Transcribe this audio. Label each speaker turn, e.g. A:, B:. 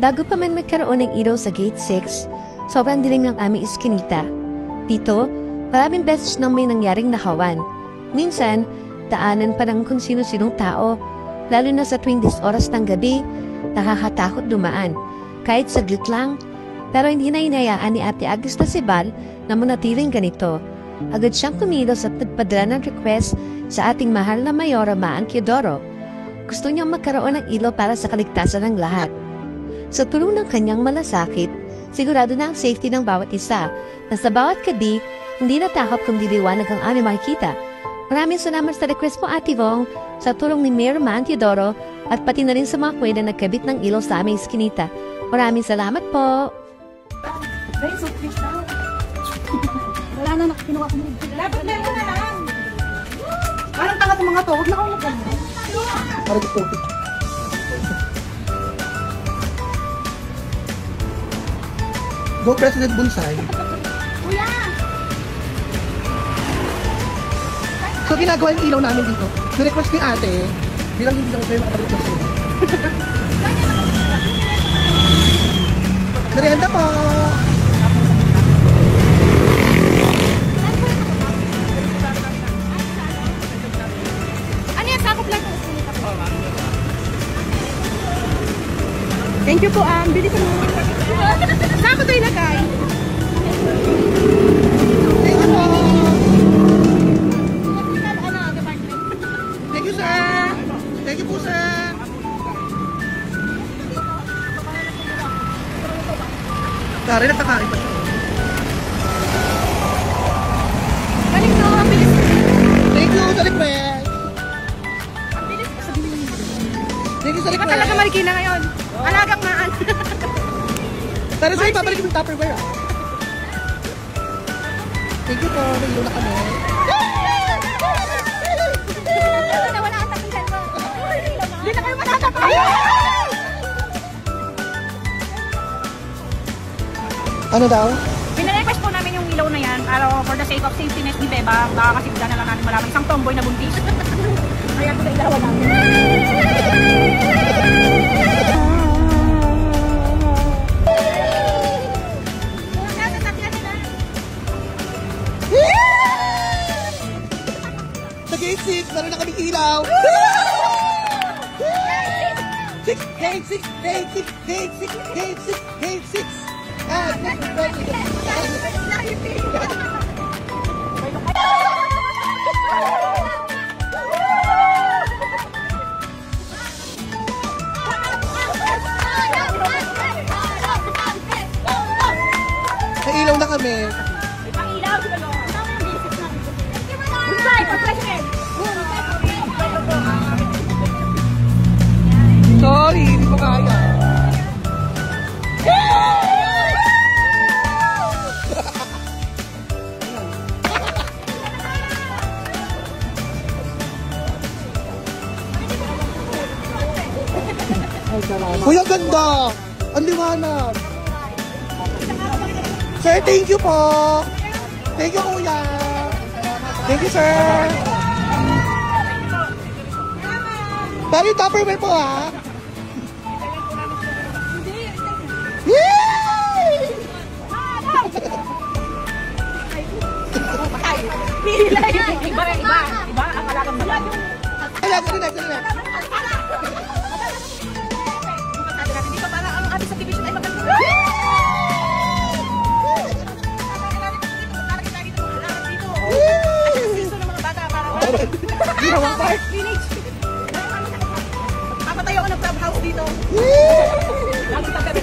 A: Bago pa man magkaroon ng ilaw sa Gate 6, sobrang dilim ng aming iskinita. Dito, maraming beses nang may nangyaring nakawan. Minsan, daanan pa ng kung sino-sinong tao, lalo na sa tuwing oras ng gabi, nakakatakot dumaan. Kahit saglit lang, pero hindi na hinayaan ni Ate Agnes na si Val na manatiling ganito. Agad siyang kumilos at nagpadala ng request sa ating mahal na Mayora Maan Teodoro. Gusto niyang magkaroon ng ilaw para sa kaligtasan ng lahat. Sa tulong ng kanyang malasakit, sigurado na ang safety ng bawat isa, na sa bawat gabi, hindi natakot kung diliwanag ang aming makikita. Maraming salamat sa request mo, Ate Vong, sa tulong ni Mayor Maan Teodoro, at pati na rin sa mga kuwede na nagkabit ng ilaw sa aming iskinita. Maraming salamat po!
B: Wala na, kinuha ko mo. Dapat meron na lang! Parang tanga itong mga to, huwag na ako nagkano. Parang ito. Go President Bonsai. Kuya! So ginagawa yung ilaw namin dito. Ni-request ni ate, bilang hindi lang kayo makapag-request nila. Merienda po! Ano yan? Sakop lang po. Thank you po, bilisan mo. Saan ko ito ilagay? Thank you po. Thank you, sir. Thank you po, sir. Kari, nagkakain pa siya. Galing no, ang bilis. Thank you sa request. Ang bilis ka sa bilis. Thank you sa request. Iba talaga Marikina ngayon. Alagang maan. Pero sa'yo, babalik yung Tupperware, ah. Thank you po. May ilaw na kami. Wala ang takilan mo. Hindi na kayo matatapay. Ano daw? Pinarequest po namin yung ilaw na yan para for the sake of safetyness ni Beba. Baka kasi bigla na lang namin malaman isang tomboy na buntis. Kaya ko na ilawan namin. Sa gate 6, meron na kaming ilaw. Gate 6, gate 6, gate 6, gate 6, gate 6. Nailaw na kami. Sorry, hindi ko kaya. Uy, ang ganda! Ang liwanag! Sir, thank you po! Thank you, kuya! Thank you, sir! Pero yung Tupperware po, ha? Yay! Pila yan! Iba! Ang alagang malag. Alagang na. Dito para ang ating subdivision ay maganda. Gusto ng mga bata para ginawa park. Papatayo ako ng clubhouse dito. Lagi paggabi.